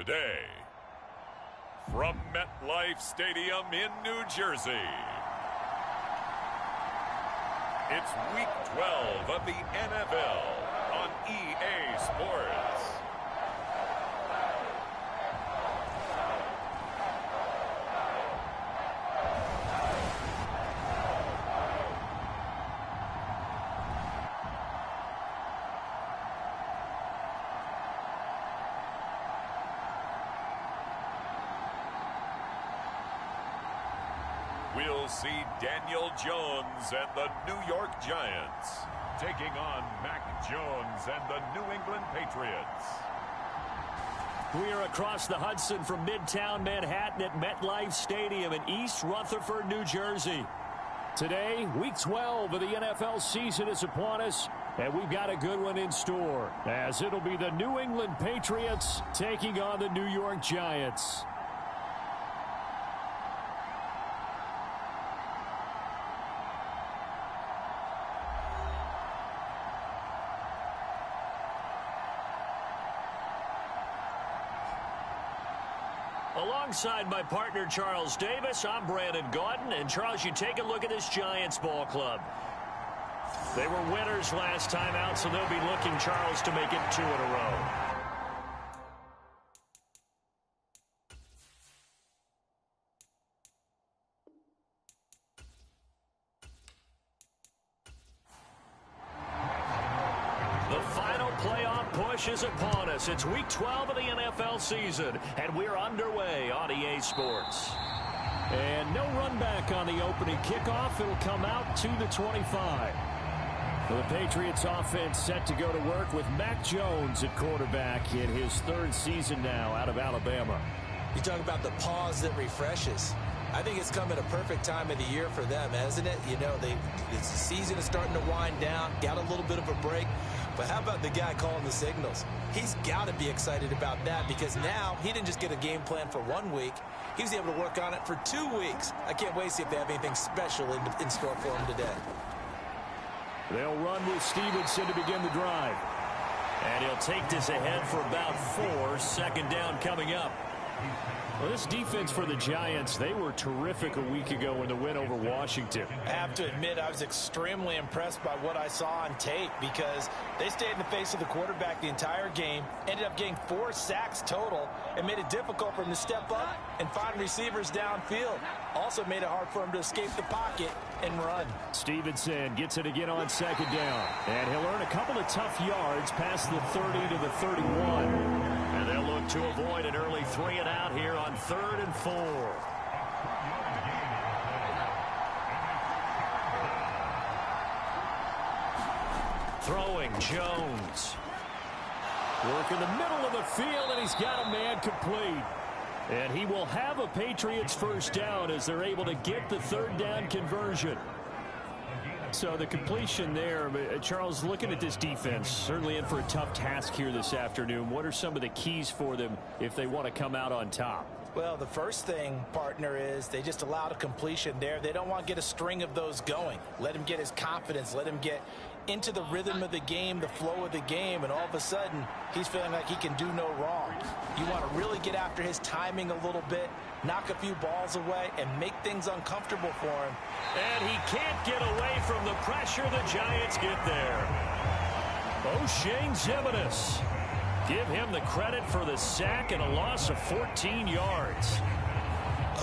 today, from MetLife Stadium in New Jersey, it's Week 12 of the NFL on EA Sports. We'll see Daniel Jones and the New York Giants taking on Mac Jones and the New England Patriots. We are across the Hudson from Midtown Manhattan at MetLife Stadium in East Rutherford, New Jersey. Today, Week 12 of the NFL season is upon us, and we've got a good one in store, as it'll be the New England Patriots taking on the New York Giants. Alongside my partner, Charles Davis, I'm Brandon Gaudin. And, Charles, you take a look at this Giants ball club. They were winners last time out, so they'll be looking, Charles, to make it 2 in a row. Is upon us. It's Week 12 of the NFL season, and we're underway on EA Sports. And no run back on the opening kickoff. It'll come out to the 25. The Patriots offense set to go to work with Mac Jones at quarterback in his 3rd season now out of Alabama. You talk about the pause that refreshes. I think it's come at a perfect time of the year for them, hasn't it? You know, the season is starting to wind down, got a little bit of a break. But how about the guy calling the signals? He's got to be excited about that, because now he didn't just get a game plan for 1 week. He was able to work on it for 2 weeks. I can't wait to see if they have anything special in store for him today. They'll run with Stevenson to begin the drive. And he'll take this ahead for about 4. Second down coming up. Well, this defense for the Giants, they were terrific a week ago in the win over Washington. I have to admit, I was extremely impressed by what I saw on tape, because they stayed in the face of the quarterback the entire game, ended up getting 4 sacks total, and made it difficult for him to step up and find receivers downfield. Also made it hard for him to escape the pocket and run. Stevenson gets it again on second down, and he'll earn a couple of tough yards past the 30 to the 31. And they'll look to avoid an early 3 and out here on 3rd and 4. Throwing Jones. Work in the middle of the field, and he's got a man complete. And he will have a Patriots first down as they're able to get the 3rd down conversion. So the completion there, Charles, looking at this defense, certainly in for a tough task here this afternoon. What are some of the keys for them if they want to come out on top? Well, the first thing, partner, is they just allowed a completion there. They don't want to get a string of those going. Let him get his confidence. Let him get into the rhythm of the game, the flow of the game, and all of a sudden, he's feeling like he can do no wrong. You want to really get after his timing a little bit, knock a few balls away, and make things uncomfortable for him. And he can't get away from the pressure. The Giants get there. O'Shane Ximines. Give him the credit for the sack and a loss of 14 yards.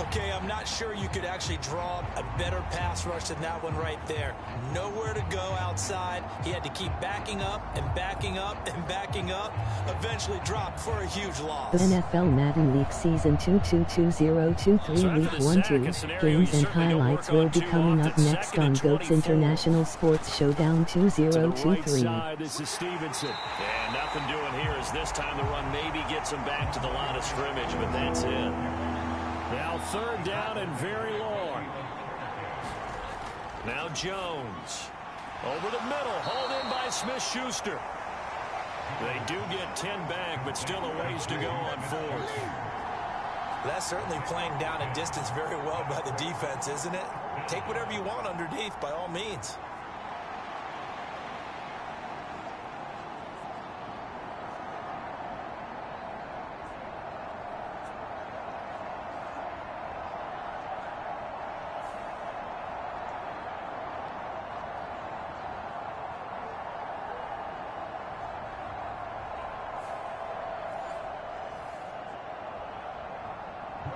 Okay, I'm not sure you could actually draw a better pass rush than that one right there. Nowhere to go outside. He had to keep backing up and backing up and backing up. Eventually dropped for a huge loss. NFL Madden League Season 2-2-2-0-2-3 Week 1-2. Games and highlights will be coming up next on GOAT's International Sports Showdown 2023. This is Stevenson. And nothing doing here as this time the run maybe gets him back to the line of scrimmage, but that's it. Now 3rd down and very long. Now Jones. Over the middle, hauled in by Smith-Schuster. They do get 10 back, but still a ways to go on 4th. That's certainly playing down a distance very well by the defense, isn't it? Take whatever you want underneath, by all means.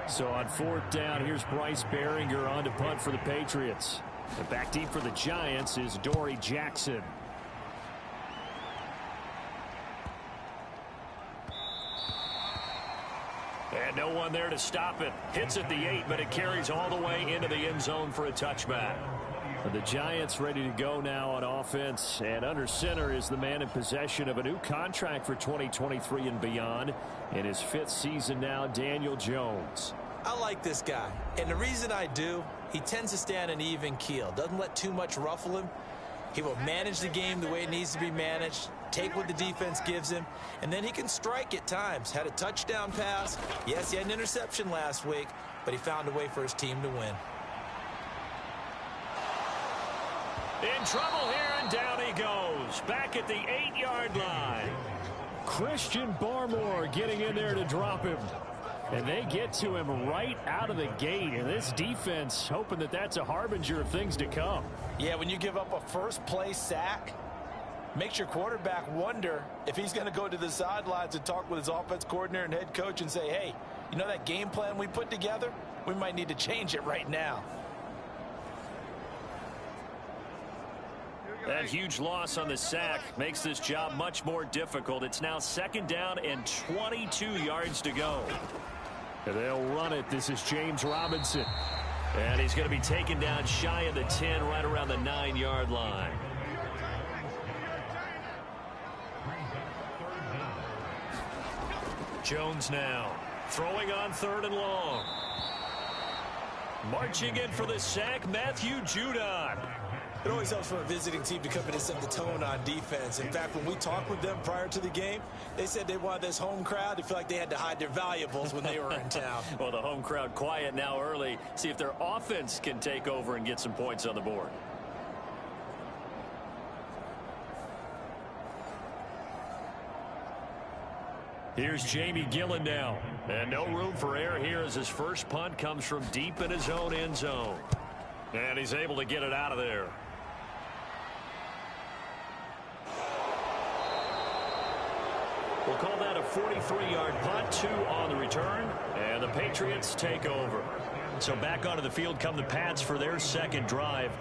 So on 4th down, here's Bryce Behringer on to punt for the Patriots. And back deep for the Giants is Dory Jackson. And no one there to stop it. Hits at the 8, but it carries all the way into the end zone for a touchback. The Giants ready to go now on offense, and under center is the man in possession of a new contract for 2023 and beyond. In his 5th season now, Daniel Jones. I like this guy, and the reason I do, he tends to stand an even keel, doesn't let too much ruffle him. He will manage the game the way it needs to be managed, take what the defense gives him, and then he can strike at times. Had a touchdown pass. Yes, he had an interception last week, but he found a way for his team to win. In trouble here, and down he goes. Back at the 8-yard line. Christian Barmore getting in there to drop him. And they get to him right out of the gate. And this defense hoping that that's a harbinger of things to come. Yeah, when you give up a first-play sack, makes your quarterback wonder if he's going to go to the sidelines and talk with his offense coordinator and head coach and say, hey, you know that game plan we put together? We might need to change it right now. That huge loss on the sack makes this job much more difficult. It's now 2nd down and 22 yards to go. And they'll run it. This is James Robinson. And he's going to be taken down shy of the 10, right around the 9-yard line. Jones now throwing on 3rd and long. Marching in for the sack, Matthew Judon. It always helps for a visiting team to come in and set the tone on defense. In fact, when we talked with them prior to the game, they said they wanted this home crowd to feel like they had to hide their valuables when they were in town. Well, the home crowd quiet now early. See if their offense can take over and get some points on the board. Here's Jamie Gillen now. And no room for error here as his first punt comes from deep in his own end zone. And he's able to get it out of there. We'll call that a 43-yard punt, 2 on the return, and the Patriots take over. So back onto the field come the Pats for their 2nd drive.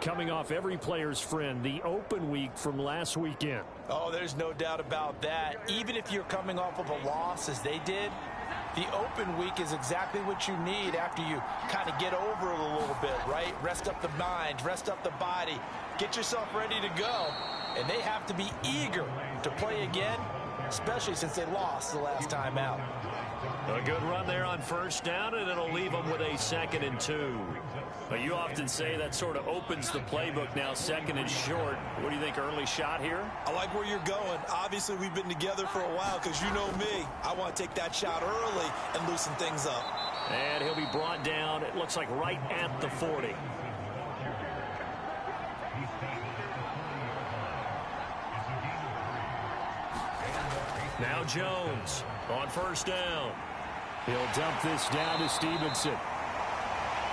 Coming off every player's friend, the open week from last weekend. Oh, there's no doubt about that. Even if you're coming off of a loss as they did, the open week is exactly what you need after you kind of get over it a little bit, right? Rest up the mind, rest up the body, get yourself ready to go. And they have to be eager to play again, especially since they lost the last time out. A good run there on 1st down, and it'll leave them with a 2nd and 2. But you often say that sort of opens the playbook now, 2nd and short. What do you think, early shot here? I like where you're going. Obviously, we've been together for a while because you know me. I want to take that shot early and loosen things up. And he'll be brought down, it looks like right at the 40. Now Jones on 1st down. He'll dump this down to Stevenson.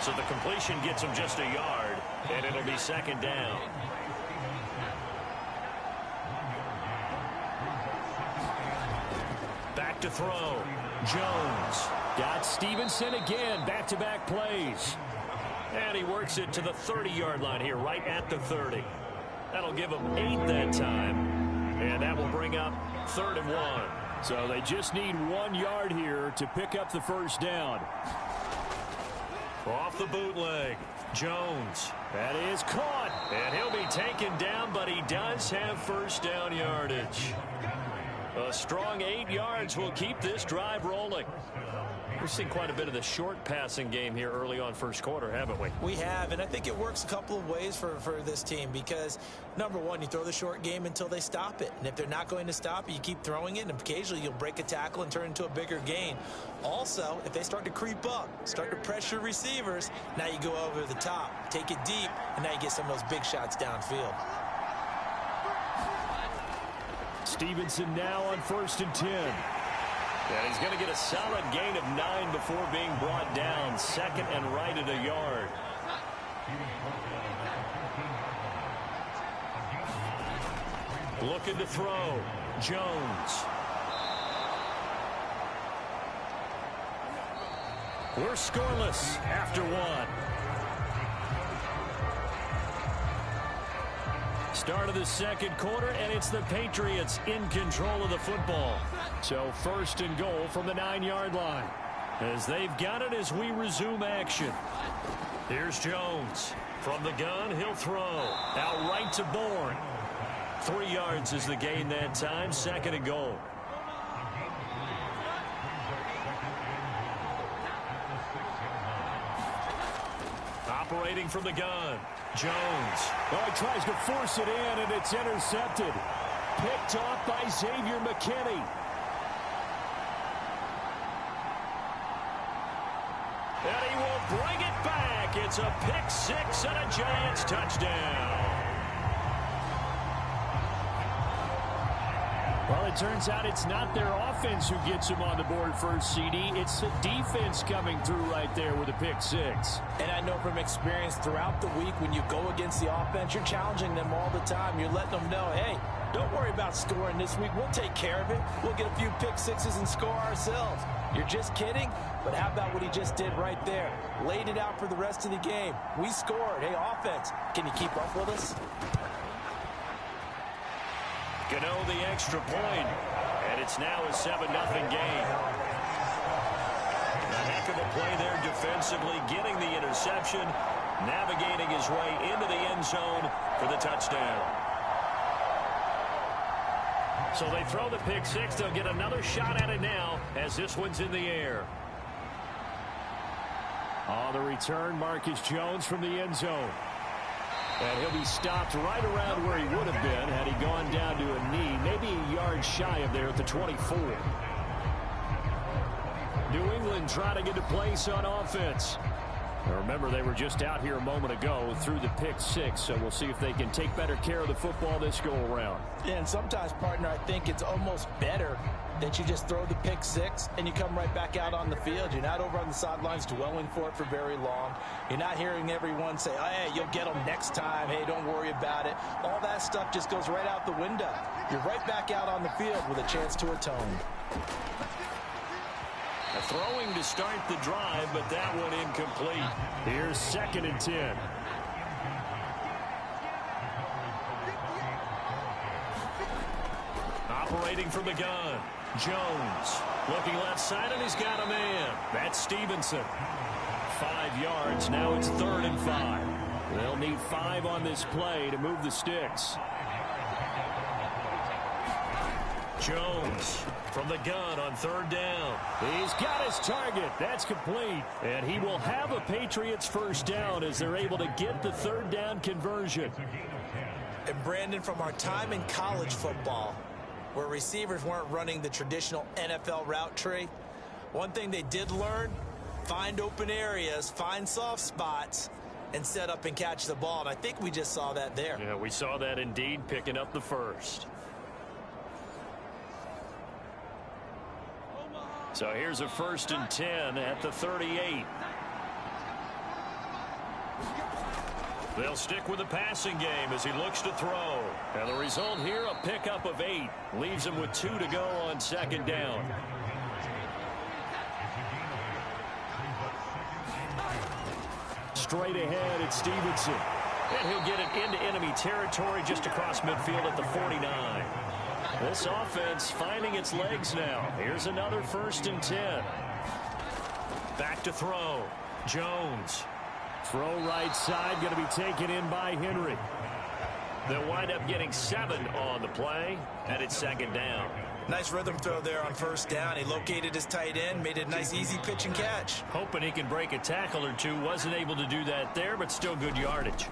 So the completion gets him just a yard, and it'll be 2nd down. Back to throw. Jones got Stevenson again. Back-to-back plays. And he works it to the 30-yard line here, right at the 30. That'll give him 8 that time. And that will bring up 3rd and 1. So they just need 1 yard here to pick up the 1st down. Off the bootleg. Jones. That is caught. And he'll be taken down, but he does have 1st down yardage. A strong 8 yards will keep this drive rolling. We've seen quite a bit of the short passing game here early on 1st quarter, haven't we? We have, and I think it works a couple of ways for this team because, number one, you throw the short game until they stop it. And if they're not going to stop it, you keep throwing it, and occasionally you'll break a tackle and turn into a bigger gain. Also, if they start to creep up, start to pressure receivers, now you go over the top, take it deep, and now you get some of those big shots downfield. Stevenson now on 1st and 10. And he's going to get a solid gain of 9 before being brought down. 2nd and right at a yard. Looking to throw. Jones. We're scoreless after one. Start of the second quarter, and it's the Patriots in control of the football. So first and goal from the 9-yard line. As they've got it as we resume action. Here's Jones. From the gun, he'll throw. Out right to Bourne. 3 yards is the gain that time. Second and goal. Operating from the gun. Jones. Oh, he tries to force it in, and it's intercepted. Picked off by Xavier McKinney. And he will bring it back. It's a pick six and a Giants touchdown. Well, it turns out it's not their offense who gets them on the board first, CD. It's the defense coming through right there with a pick six. And I know from experience throughout the week when you go against the offense, you're challenging them all the time. You're letting them know, hey, don't worry about scoring this week. We'll take care of it. We'll get a few pick sixes and score ourselves. You're just kidding? But how about what he just did right there? Laid it out for the rest of the game. We scored. Hey, offense, can you keep up with us? Gano the extra point, and it's now a 7-0 game. A heck of a play there defensively, getting the interception, navigating his way into the end zone for the touchdown. So they throw the pick six. They'll get another shot at it now as this one's in the air. On the return, Marcus Jones from the end zone. And he'll be stopped right around where he would have been had he gone down to a knee, maybe a yard shy of there at the 24. New England trying to get a place on offense. Now remember, they were just out here a moment ago through the pick six, so we'll see if they can take better care of the football this go-around. Yeah, and sometimes, partner, I think it's almost better that you just throw the pick six and you come right back out on the field. You're not over on the sidelines dwelling for it for very long. You're not hearing everyone say, oh, hey, you'll get them next time. Hey, don't worry about it. All that stuff just goes right out the window. You're right back out on the field with a chance to atone. A throwing to start the drive, but that one incomplete. Here's 2nd and 10. Operating from the gun. Jones looking left side, and he's got a man. That's Stevenson. 5 yards. Now it's 3rd and 5. They'll need 5 on this play to move the sticks. Jones from the gun on 3rd down. He's got his target. That's complete. And he will have a Patriots first down as they're able to get the 3rd down conversion. And Brandon, from our time in college football, where receivers weren't running the traditional NFL route tree, one thing they did learn, find open areas, find soft spots, and set up and catch the ball. And I think we just saw that there. Yeah, we saw that indeed, picking up the first. So here's a 1st and 10 at the 38. They'll stick with the passing game as he looks to throw. And the result here, a pickup of 8. Leaves him with 2 to go on 2nd down. Straight ahead, it's Stevenson. And he'll get it into enemy territory just across midfield at the 49. This offense finding its legs now. Here's another 1st and 10. Back to throw. Jones. Throw right side, going to be taken in by Henry. They'll wind up getting 7 on the play, and it's 2nd down. Nice rhythm throw there on 1st down. He located his tight end, made a nice easy pitch and catch. Hoping he can break a tackle or two. Wasn't able to do that there, but still good yardage.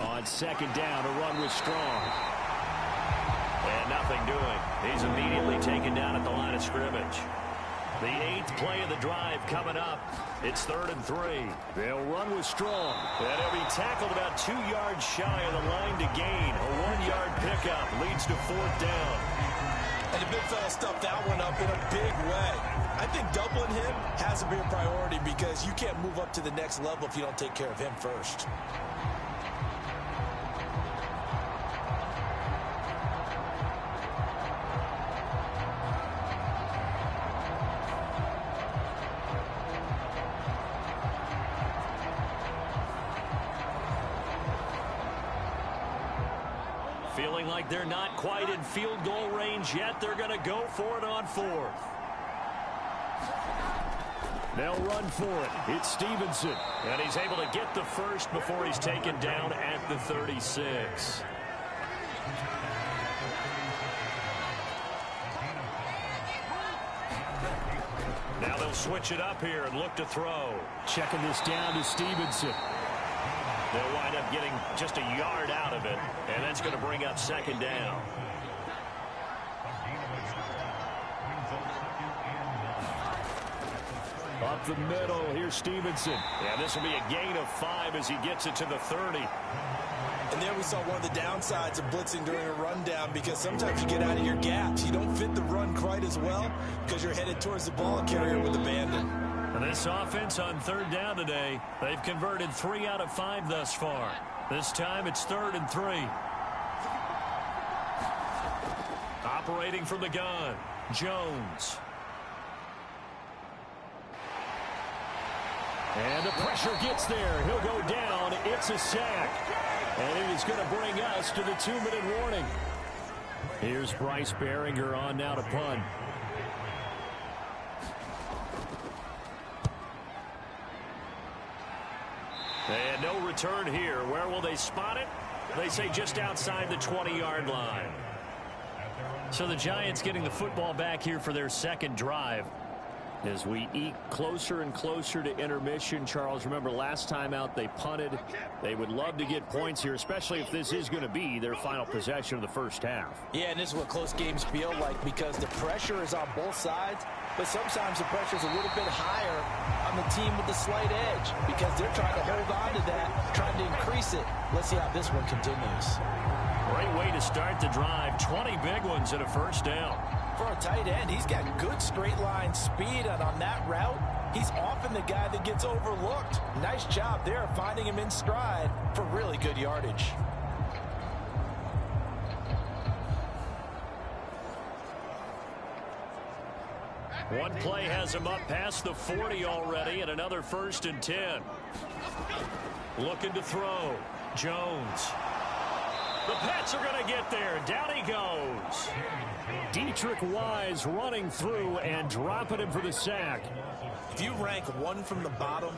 On 2nd down, a run was strong. And nothing doing. He's immediately taken down at the line of scrimmage. The 8th play of the drive coming up. It's 3rd and 3. They'll run with Strong. And he'll be tackled about 2 yards shy of the line to gain. A 1-yard pickup leads to 4th down. And the big fella stuffed that one up in a big way. I think doubling him has to be a priority because you can't move up to the next level if you don't take care of him first. Feeling like they're not quite in field goal range yet. They're going to go for it on fourth. They'll run for it. It's Stevenson. And he's able to get the first before he's taken down at the 36. Now they'll switch it up here and look to throw. Checking this down to Stevenson. They'll wind up getting just a yard out of it, and that's going to bring up second down. Up the middle, here's Stevenson. Yeah, this will be a gain of 5 as he gets it to the 30. And there we saw one of the downsides of blitzing during a rundown, because sometimes you get out of your gaps. You don't fit the run quite as well because you're headed towards the ball carrier with abandon. And this offense on third down today, they've converted 3 out of 5 thus far. This time it's 3rd and 3. Operating from the gun, Jones. And the pressure gets there. He'll go down. It's a sack. And it is going to bring us to the 2-minute warning. Here's Bryce Behringer on now to punt. And no return here. Where will they spot it? They say just outside the 20-yard line. So the Giants getting the football back here for their second drive. As we eke closer and closer to intermission, Charles, remember last time out they punted. They would love to get points here, especially if this is going to be their final possession of the first half. Yeah, and this is what close games feel like, because the pressure is on both sides, but sometimes the pressure is a little bit higher on the team with the slight edge, because they're trying to hold on to that, trying to increase it. Let's see how this one continues. Great way to start the drive. 20 big ones and a first down. For a tight end, he's got good straight line speed, and on that route, he's often the guy that gets overlooked. Nice job there finding him in stride for really good yardage. One play has him up past the 40 already, and another 1st and 10. Looking to throw. Jones. The Pats are going to get there. Down he goes. Dietrich Wise running through and dropping him for the sack. If you rank one from the bottom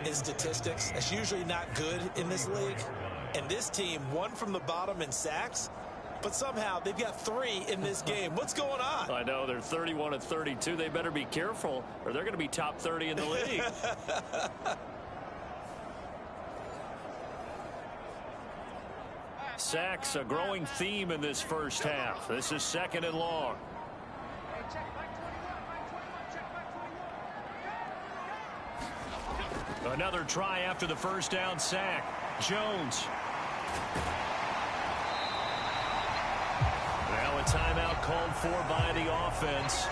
in statistics, that's usually not good in this league. And this team, one from the bottom in sacks, but somehow they've got 3 in this game. What's going on? I know, they're 31 and 32. They better be careful, or they're going to be top 30 in the league. Sacks, a growing theme in this first half. This is 2nd and long. Another try after the first down sack. Jones. Now a timeout called for by the offense,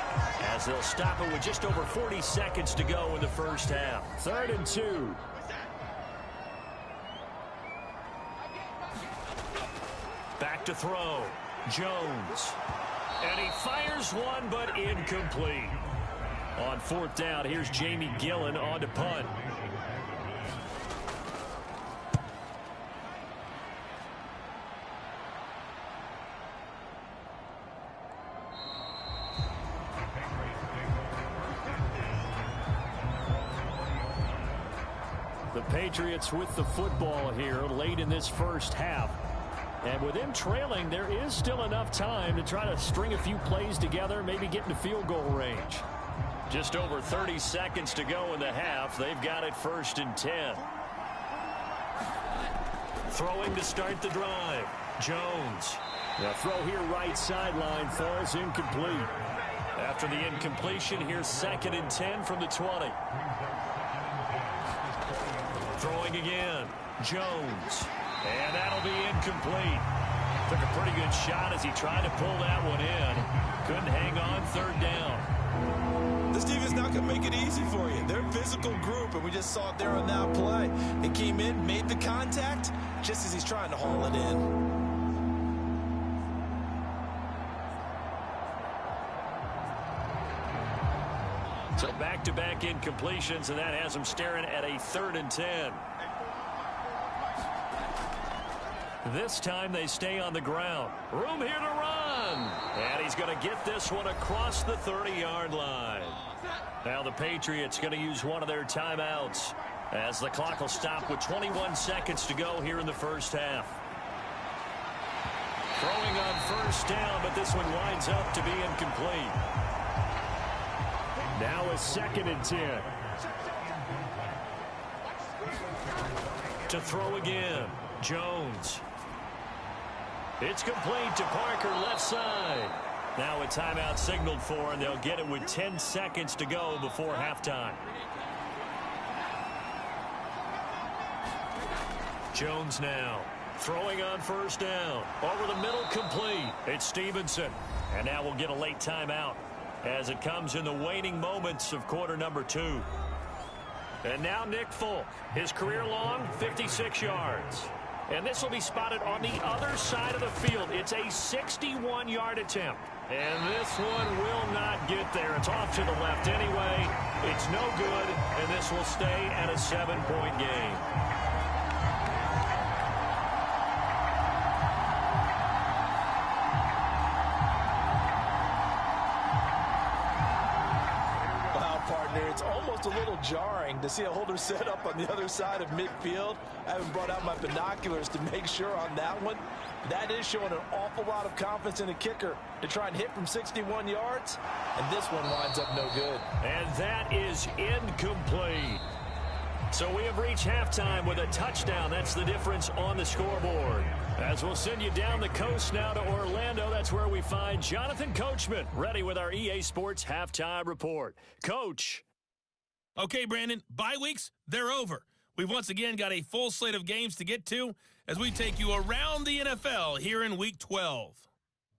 as they'll stop it with just over 40 seconds to go in the first half. 3rd and 2. Back to throw. Jones. And he fires one, but incomplete. On 4th down, here's Jamie Gillen on to punt. The Patriots with the football here late in this first half. And with them trailing, there is still enough time to try to string a few plays together, maybe get into field goal range. Just over 30 seconds to go in the half. They've got it 1st and 10. Throwing to start the drive. Jones. The throw here right sideline falls incomplete. After the incompletion, here's 2nd and 10 from the 20. Throwing again. Jones. And that'll be incomplete. Took a pretty good shot as he tried to pull that one in. Couldn't hang on. 3rd down. This team is not going to make it easy for you. They're a physical group, and we just saw it there on that play. It came in, made the contact, just as he's trying to haul it in. So back-to-back incompletions, and that has him staring at a 3rd and 10. This time they stay on the ground. Room here to run. And he's going to get this one across the 30-yard line. Now the Patriots going to use one of their timeouts as the clock will stop with 21 seconds to go here in the first half. Throwing on first down, but this one winds up to be incomplete. Now a 2nd and 10. To throw again, Jones. It's complete to Parker, left side. Now a timeout signaled for, and they'll get it with 10 seconds to go before halftime. Jones now throwing on first down. Over the middle, complete. It's Stevenson. And now we'll get a late timeout as it comes in the waning moments of quarter number 2. And now Nick Folk, his career long 56 yards. And this will be spotted on the other side of the field. It's a 61-yard attempt. And this one will not get there. It's off to the left anyway. It's no good, and this will stay at a 7-point game. It's almost a little jarring to see a holder set up on the other side of midfield. I haven't brought out my binoculars to make sure on that one. That is showing an awful lot of confidence in the kicker to try and hit from 61 yards. And this one winds up no good. And that is incomplete. So we have reached halftime with a touchdown. That's the difference on the scoreboard. As we'll send you down the coast now to Orlando, that's where we find Jonathan Coachman ready with our EA Sports Halftime Report. Coach. Okay, Brandon, bye weeks, they're over. We've once again got a full slate of games to get to as we take you around the NFL here in Week 12.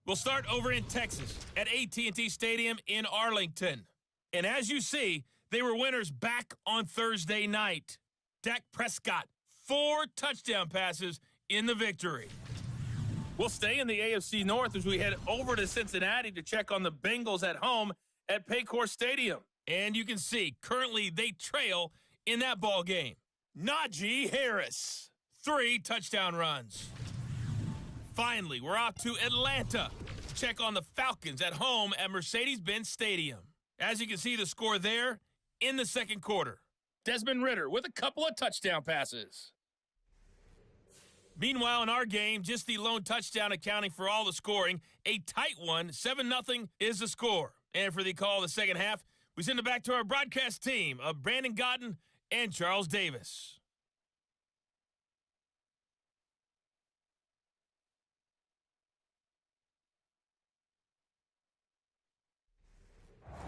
We'll start over in Texas at AT&T Stadium in Arlington. And as you see, they were winners back on Thursday night. Dak Prescott, 4 touchdown passes in the victory. We'll stay in the AFC North as we head over to Cincinnati to check on the Bengals at home at Paycor Stadium. And you can see, currently they trail in that ball game. Najee Harris, 3 touchdown runs. Finally, we're off to Atlanta to check on the Falcons at home at Mercedes-Benz Stadium. As you can see, the score there in the second quarter. Desmond Ridder with a couple of touchdown passes. Meanwhile, in our game, just the lone touchdown accounting for all the scoring. A tight one, 7-0 is the score. And for the call of the second half, we send it back to our broadcast team of Brandon Godden and Charles Davis.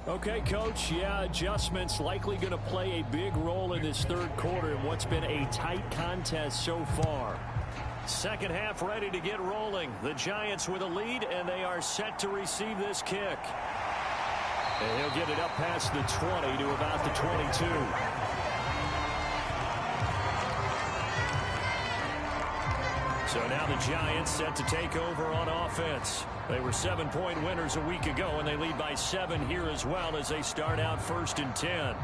Okay, Coach, adjustments likely going to play a big role in this third quarter in what's been a tight contest so far. Second half ready to get rolling. The Giants with a lead, and they are set to receive this kick. And he'll get it up past the 20 to about the 22. So now the Giants set to take over on offense. They were 7-point winners a week ago, and they lead by 7 here as well as they start out 1st and 10.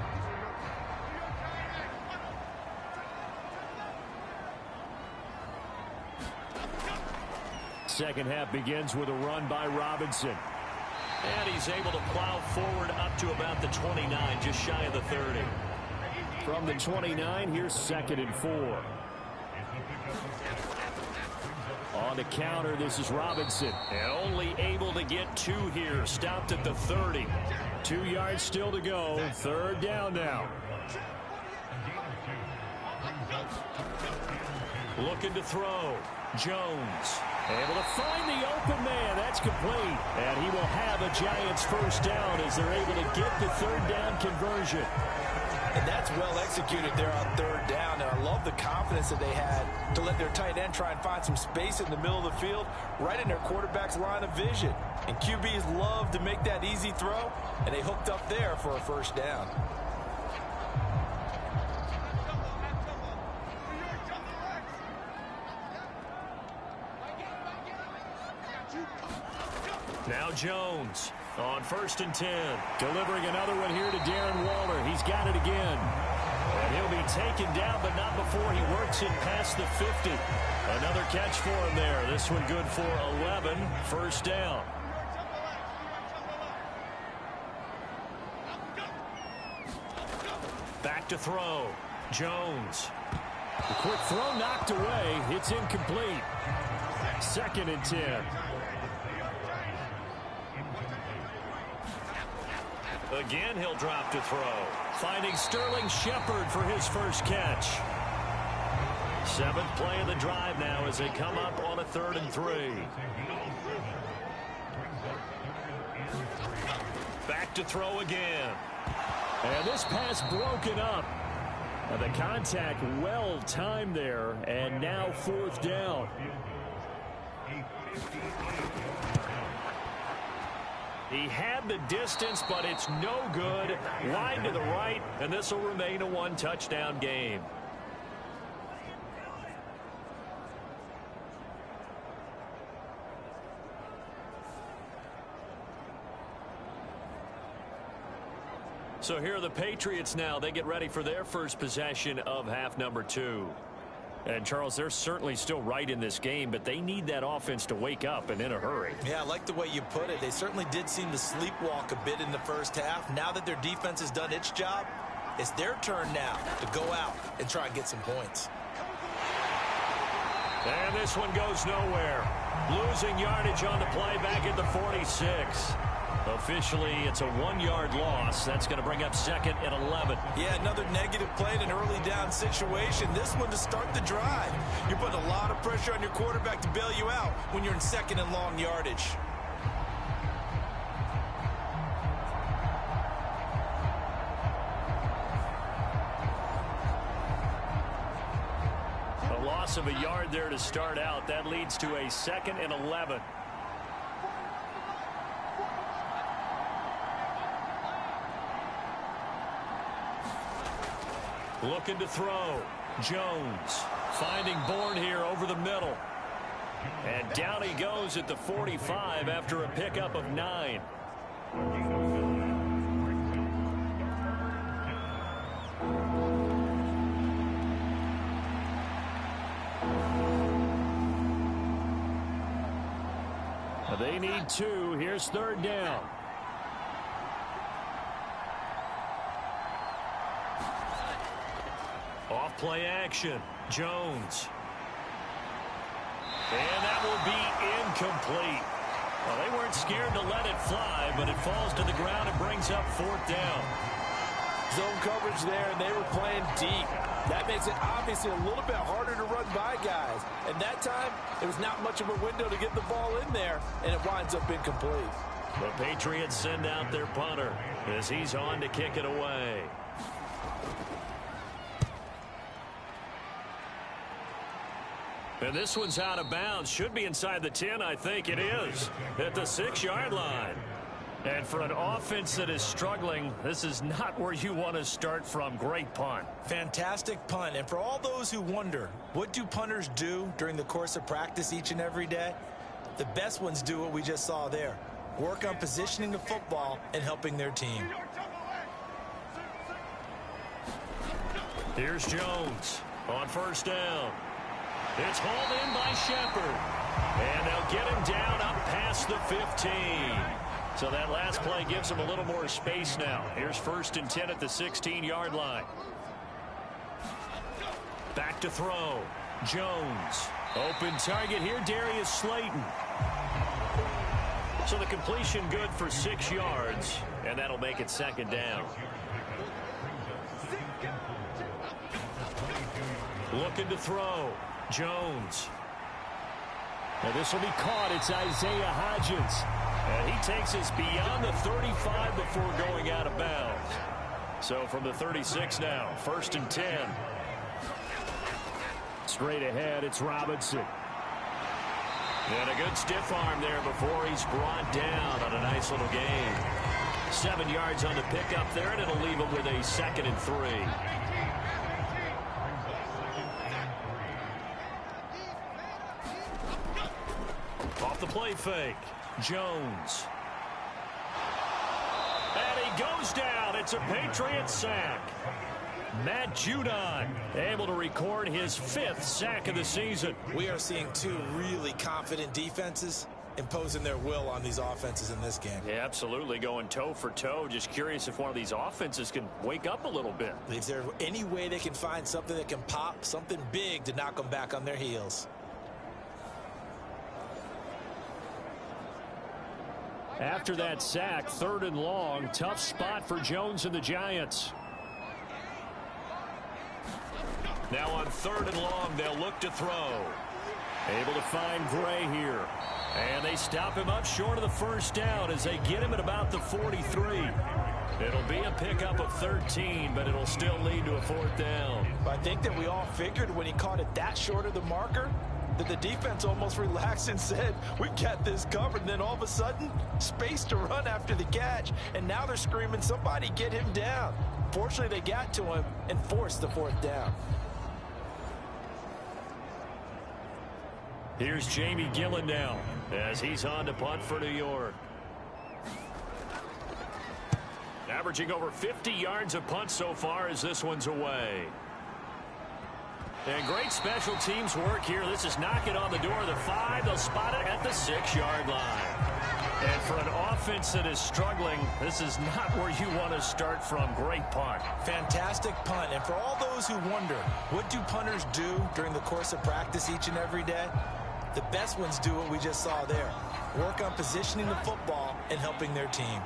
Second half begins with a run by Robinson. And he's able to plow forward up to about the 29, just shy of the 30. From the 29, here's 2nd and 4. On the counter, this is Robinson. And only able to get 2 here. Stopped at the 30. 2 yards still to go. 3rd down now. Looking to throw. Jones. Able to find the open man. That's complete. And he will have a Giants first down as they're able to get the 3rd down conversion. And that's well executed there on 3rd down. And I love the confidence that they had to let their tight end try and find some space in the middle of the field, right in their quarterback's line of vision. And QBs love to make that easy throw, and they hooked up there for a first down. Now Jones on 1st and 10. Delivering another one here to Darren Waller. He's got it again. And He'll be taken down, but not before he works it past the 50. Another catch for him there. This one good for 11. First down. Back to throw. Jones. The quick throw knocked away. It's incomplete. 2nd and 10. Again, he'll drop to throw. Finding Sterling Shepard for his first catch. 7th play of the drive now as they come up on a 3rd and 3. Back to throw again. And this pass broken up. The contact well timed there, and now 4th down. He had the distance, but it's no good. Wide to the right, and this will remain a 1-touchdown game. So here are the Patriots now. They get ready for their first possession of half number 2. And, Charles, they're certainly still right in this game, but they need that offense to wake up and in a hurry. Yeah, I like the way you put it. They certainly did seem to sleepwalk a bit in the first half. Now that their defense has done its job, it's their turn now to go out and try and get some points. And this one goes nowhere. Losing yardage on the play back at the 46. Officially, it's a 1-yard loss. That's going to bring up 2nd and 11. Yeah, another negative play in an early down situation. This one to start the drive. You're putting a lot of pressure on your quarterback to bail you out when you're in 2nd and long yardage. A loss of a yard there to start out. That leads to a 2nd and 11. Looking to throw. Jones finding Bourne here over the middle. And down he goes at the 45 after a pickup of 9. They need 2. Here's 3rd down. Off play action. Jones. And that will be incomplete. Well, they weren't scared to let it fly, but it falls to the ground and brings up 4th down. Zone coverage there, and they were playing deep. That makes it obviously a little bit harder to run by guys. And that time, it was not much of a window to get the ball in there, and it winds up incomplete. The Patriots send out their punter as he's on to kick it away. And this one's out of bounds. Should be inside the 10, I think it is. At the 6-yard line. And for an offense that is struggling, this is not where you want to start from. Great punt. Fantastic punt. And for all those who wonder, what do punters do during the course of practice each and every day? The best ones do what we just saw there. Work on positioning the football and helping their team. Here's Jones on 1st down. It's hauled in by Shepard. And they'll get him down up past the 15. So that last play gives him a little more space now. Here's 1st and 10 at the 16-yard line. Back to throw. Jones. Open target here, Darius Slayton. So the completion good for 6 yards. And that'll make it 2nd down. Looking to throw. Jones. Now this will be caught. It's Isaiah Hodgins. And he takes us beyond the 35 before going out of bounds. So from the 36 now, 1st and 10. Straight ahead, it's Robinson. And a good stiff arm there before he's brought down on a nice little gain. 7 yards on the pickup there, and it'll leave him with a 2nd and 3. Off the play fake. Jones. And he goes down. It's a Patriot sack. Matt Judon able to record his 5th sack of the season. We are seeing two really confident defenses imposing their will on these offenses in this game. Yeah, absolutely, going toe for toe. Just curious if one of these offenses can wake up a little bit. Is there any way they can find something that can pop, something big to knock them back on their heels? After that sack, 3rd and long, tough spot for Jones and the Giants. Now on 3rd and long, they'll look to throw. Able to find Gray here. And they stop him up short of the 1st down as they get him at about the 43. It'll be a pickup of 13, but it'll still lead to a 4th down. I think that we all figured when he caught it that short of the marker that the defense almost relaxed and said, we've got this covered. And then all of a sudden, space to run after the catch. And now they're screaming, somebody get him down. Fortunately, they got to him and forced the 4th down. Here's Jamie Gillen now as he's on to punt for New York. Averaging over 50 yards a punt so far as this one's away. And great special teams work here. This is knock it on the door of the 5. They'll spot it at the 6-yard line. And for an offense that is struggling, this is not where you want to start from. Great punt. Fantastic punt. And for all those who wonder, what do punters do during the course of practice each and every day? The best ones do what we just saw there. Work on positioning the football and helping their team.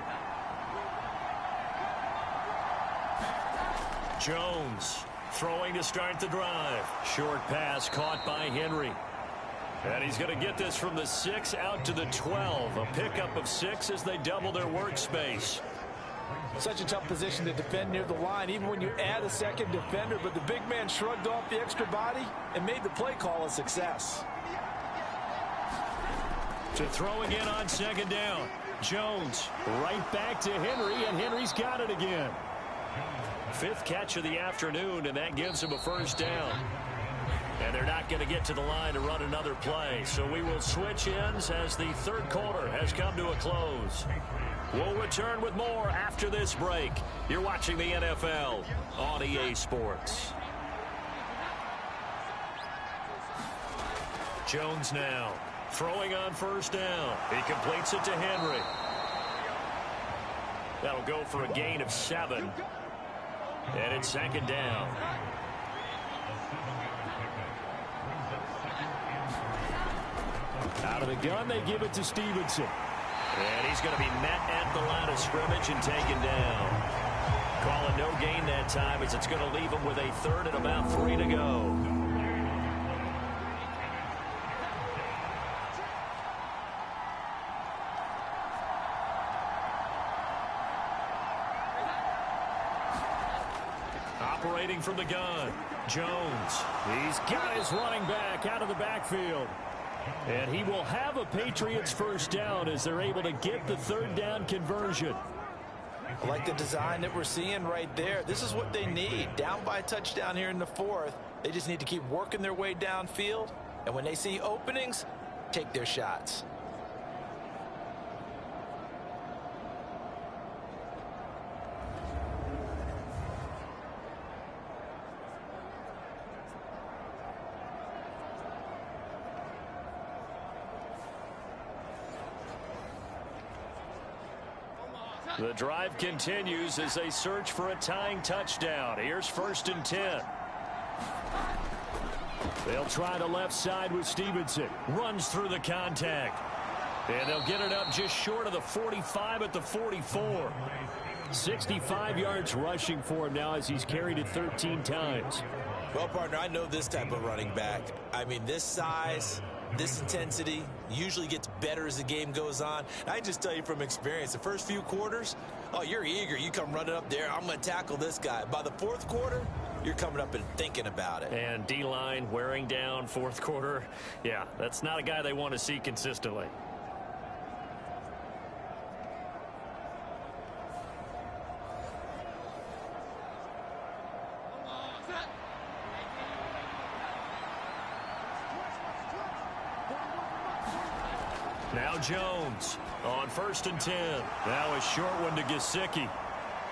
Jones throwing to start the drive. Short pass caught by Henry. And he's going to get this from the 6 out to the 12. A pickup of 6 as they double their workspace. Such a tough position to defend near the line, even when you add a 2nd defender. But the big man shrugged off the extra body and made the play call a success. To throw again on 2nd down. Jones right back to Henry, and Henry's got it again. 5th catch of the afternoon, and that gives him a 1st down. And they're not going to get to the line to run another play. So we will switch ends as the 3rd quarter has come to a close. We'll return with more after this break. You're watching the NFL on EA Sports. Jones now throwing on 1st down. He completes it to Henry. That'll go for a gain of 7. And it's 2nd down. Out of the gun, they give it to Stevenson. And he's going to be met at the line of scrimmage and taken down. Calling no gain that time as it's going to leave him with a 3rd and about 3 to go. Operating from the gun, Jones. He's got his running back out of the backfield. And he will have a Patriots 1st down as they're able to get the 3rd down conversion. I like the design that we're seeing right there. This is what they need. Down by a touchdown here in the 4th. They just need to keep working their way downfield. And when they see openings, take their shots. The drive continues as they search for a tying touchdown. Here's 1st and 10. They'll try the left side with Stevenson. Runs through the contact. And they'll get it up just short of the 45 at the 44. 65 yards rushing for him now as he's carried it 13 times. Well, partner, I know this type of running back. I mean, this size, this intensity usually gets better as the game goes on. And I just tell you from experience, the first few quarters, oh, you're eager. You come running up there. I'm going to tackle this guy. By the 4th quarter, you're coming up and thinking about it. And D-line wearing down 4th quarter. Yeah, that's not a guy they want to see consistently. Now Jones on 1st and 10. Now a short one to Gesicki.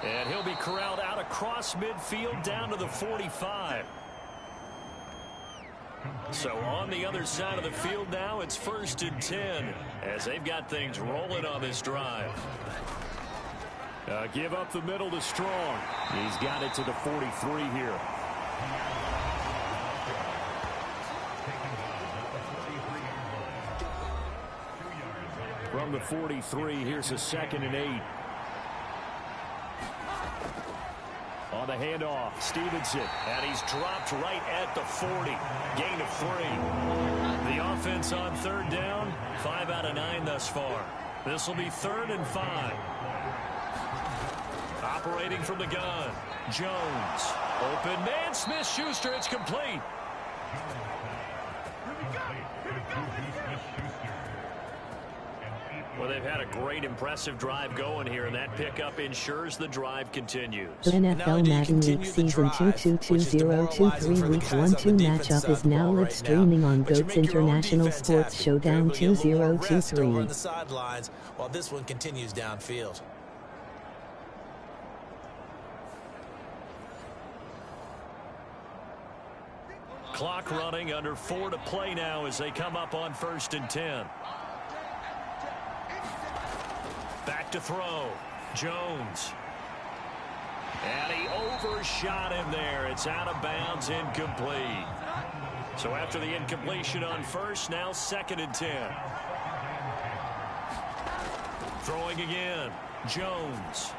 And he'll be corralled out across midfield down to the 45. So on the other side of the field now, it's 1st and 10 as they've got things rolling on this drive. Give up the middle to Strong. He's got it to the 43 here. From the 43, here's a 2nd and 8. On the handoff, Stevenson, and he's dropped right at the 40. Gain of 3. The offense on 3rd down, 5 out of 9 thus far. This will be 3rd and 5. Operating from the gun, Jones. Open man, Smith-Schuster, it's complete. Well, they've had a great, impressive drive going here, and that pickup ensures the drive continues. The NFL Madden Week Season 222023 Week 1-2 matchup is now live streaming on GOAT's International Sports Showdown 2023. On the sidelines while this one continues downfield. Clock running, under 4 to play now as they come up on 1st and 10. Back to throw. Jones. And he overshot him there. It's out of bounds, incomplete. So after the incompletion on 1st, now 2nd and 10. Throwing again. Jones.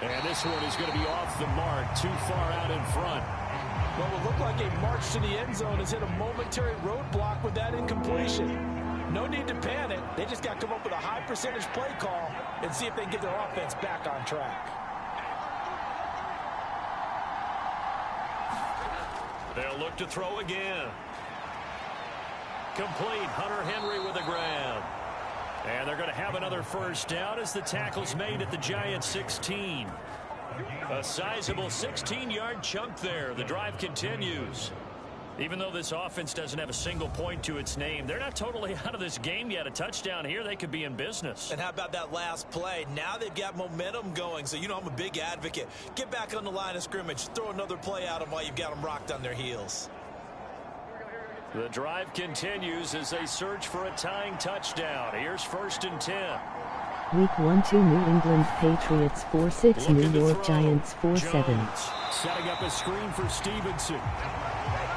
And this one is going to be off the mark, too far out in front. Well, it looked like a march to the end zone has hit a momentary roadblock with that incompletion. No need to panic. They just got to come up with a high percentage play call and see if they can get their offense back on track. They'll look to throw again. Complete. Hunter Henry with a grab. And they're going to have another 1st down as the tackle's made at the Giants 16. A sizable 16-yard chunk there. The drive continues. Even though this offense doesn't have a single point to its name, they're not totally out of this game yet. A touchdown here, they could be in business. And how about that last play? Now they've got momentum going. So, you know, I'm a big advocate. Get back on the line of scrimmage. Throw another play at them while you've got them rocked on their heels. The drive continues as they search for a tying touchdown. Here's 1st and 10. Week 1-2 New England Patriots 4-6, New York Giants 4-7. Setting up a screen for Stevenson.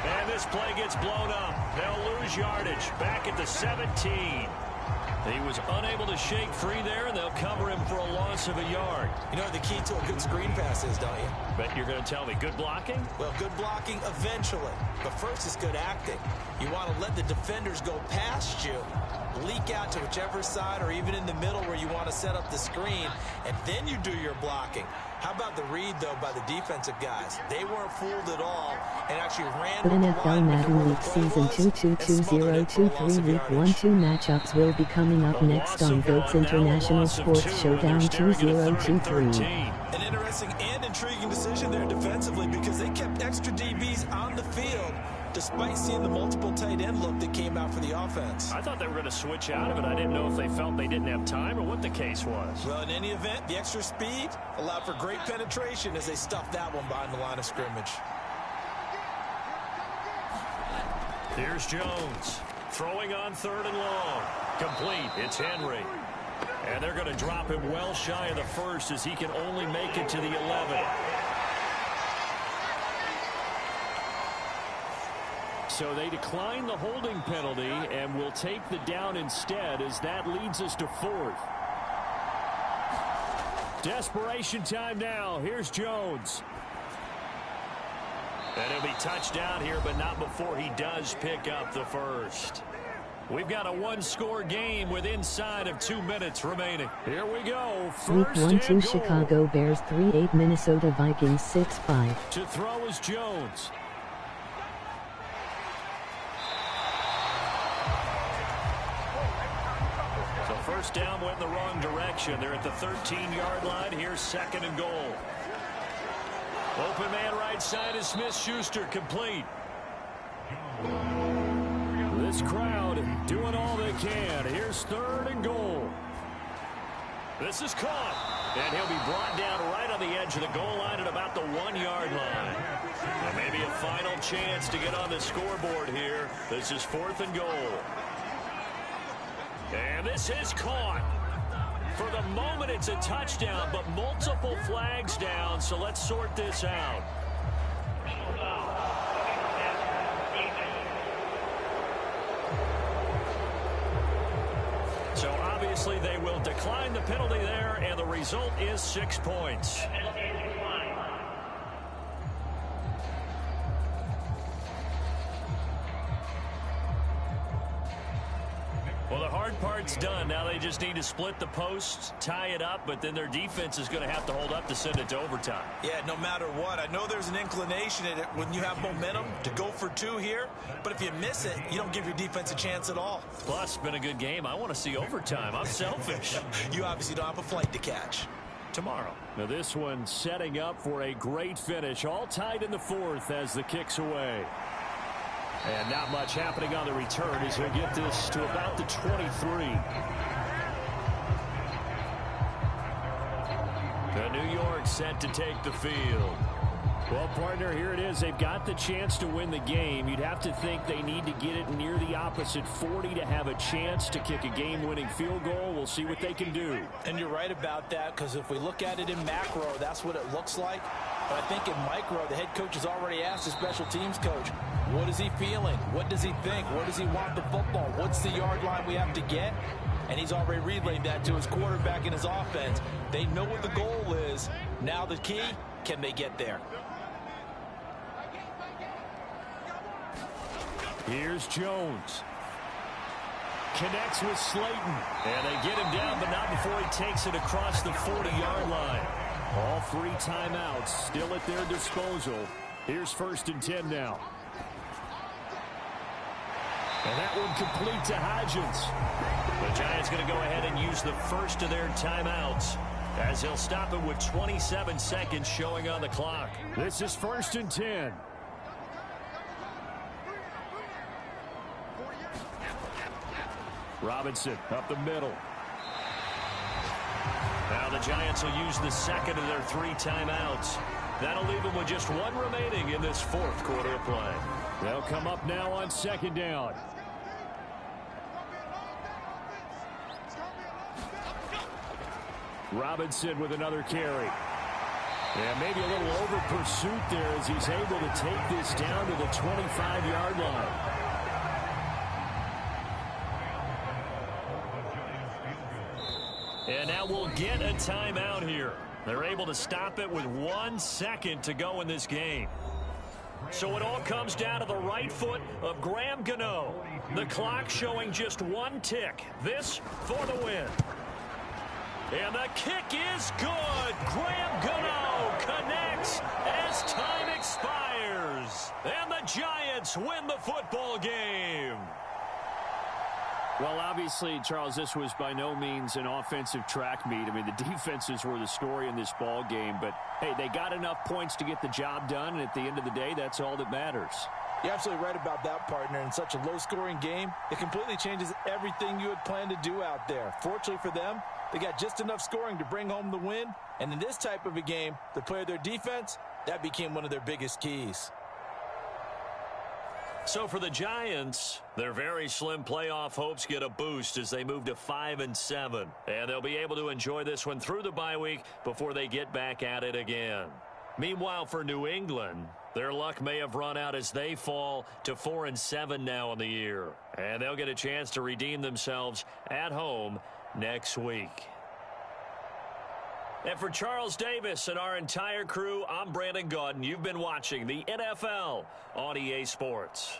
And this play gets blown up. They'll lose yardage. Back at the 17. He was unable to shake free there, and they'll cover him for a loss of a yard. You know what the key to a good screen pass is, don't you? But you're going to tell me good blocking? Well, good blocking eventually. But first is good acting. You want to let the defenders go past you, leak out to whichever side or even in the middle where you want to set up the screen, and then you do your blocking. How about the read, though, by the defensive guys? They weren't fooled at all and actually ran The with the NFL line Madden Week Season 222023 Week 1-2 matchups will be coming up next on GOAT's International Sports Showdown 2023. An interesting and intriguing decision there defensively because they kept extra DBs on the field despite seeing the multiple tight end look that came out for the offense. I thought they were going to switch out of it. I didn't know if they felt they didn't have time or what the case was. Well, in any event, the extra speed allowed for great penetration as they stuffed that one behind the line of scrimmage. Here's Jones. Throwing on 3rd and long. Complete. It's Henry. And they're going to drop him well shy of the 1st as he can only make it to the 11. So they decline the holding penalty and will take the down instead as that leads us to 4th. Desperation time now. Here's Jones. And he'll be touchdown here, but not before he does pick up the 1st. We've got a one-score game with inside of 2 minutes remaining. Here we go. Week 1-2 1-2 Chicago Bears 3-8, Minnesota Vikings 6-5. To throw is Jones. So 1st down went in the wrong direction. They're at the 13-yard line. Here's 2nd and goal. Open man right side is Smith-Schuster, complete. This crowd doing all they can. Here's 3rd and goal. This is caught. And he'll be brought down right on the edge of the goal line at about the 1-yard line. And maybe a final chance to get on the scoreboard here. This is 4th and goal. And this is caught. For the moment, it's a touchdown, but multiple flags down, so let's sort this out. So obviously they will decline the penalty there, and the result is 6 points. Well, the hard part's done. Now they just need to split the posts, tie it up, but then their defense is going to have to hold up to send it to overtime. Yeah, no matter what. I know there's an inclination in it when you have momentum to go for 2 here, but if you miss it, you don't give your defense a chance at all. Plus, been a good game. I want to see overtime. I'm selfish. You obviously don't have a flight to catch. Tomorrow. Now this one setting up for a great finish. All tied in the 4th as the kick's away. And not much happening on the return as he'll get this to about the 23. The New York set to take the field. Well, partner, here it is. They've got the chance to win the game. You'd have to think they need to get it near the opposite 40 to have a chance to kick a game-winning field goal. We'll see what they can do. And you're right about that, because if we look at it in macro, that's what it looks like. But I think in micro, the head coach has already asked the special teams coach, what is he feeling? What does he think? Where does he want the football? What's the yard line we have to get? And he's already relayed that to his quarterback and his offense. They know what the goal is. Now the key, can they get there? Here's Jones. Connects with Slayton. And they get him down, but not before he takes it across the 40-yard line. All 3 timeouts still at their disposal. Here's 1st and 10 now. And that one complete to Hodgins. The Giants going to go ahead and use the first of their timeouts as he'll stop it with 27 seconds showing on the clock. This is 1st and 10. Robinson up the middle. Now the Giants will use the second of their 3 timeouts. That'll leave them with just 1 remaining in this 4th quarter of play. They'll come up now on 2nd down. Robinson with another carry. And maybe a little over pursuit there as he's able to take this down to the 25-yard line. And now we'll get a timeout here. They're able to stop it with 1 second to go in this game. So it all comes down to the right foot of Graham Gano. The clock showing just 1 tick. This for the win. And the kick is good. Graham Gano connects as time expires. And the Giants win the football game. Well, obviously, Charles, this was by no means an offensive track meet. I mean, the defenses were the story in this ball game. But, hey, they got enough points to get the job done. And at the end of the day, that's all that matters. You're absolutely right about that, partner. In such a low-scoring game, it completely changes everything you had planned to do out there. Fortunately for them, they got just enough scoring to bring home the win. And in this type of a game, to play their defense, that became one of their biggest keys. So for the Giants, their very slim playoff hopes get a boost as they move to 5-7. And they'll be able to enjoy this one through the bye week before they get back at it again. Meanwhile, for New England, their luck may have run out as they fall to 4-7 now in the year. And they'll get a chance to redeem themselves at home next week. And for Charles Davis and our entire crew, I'm Brandon Gaudin. You've been watching the NFL on EA Sports.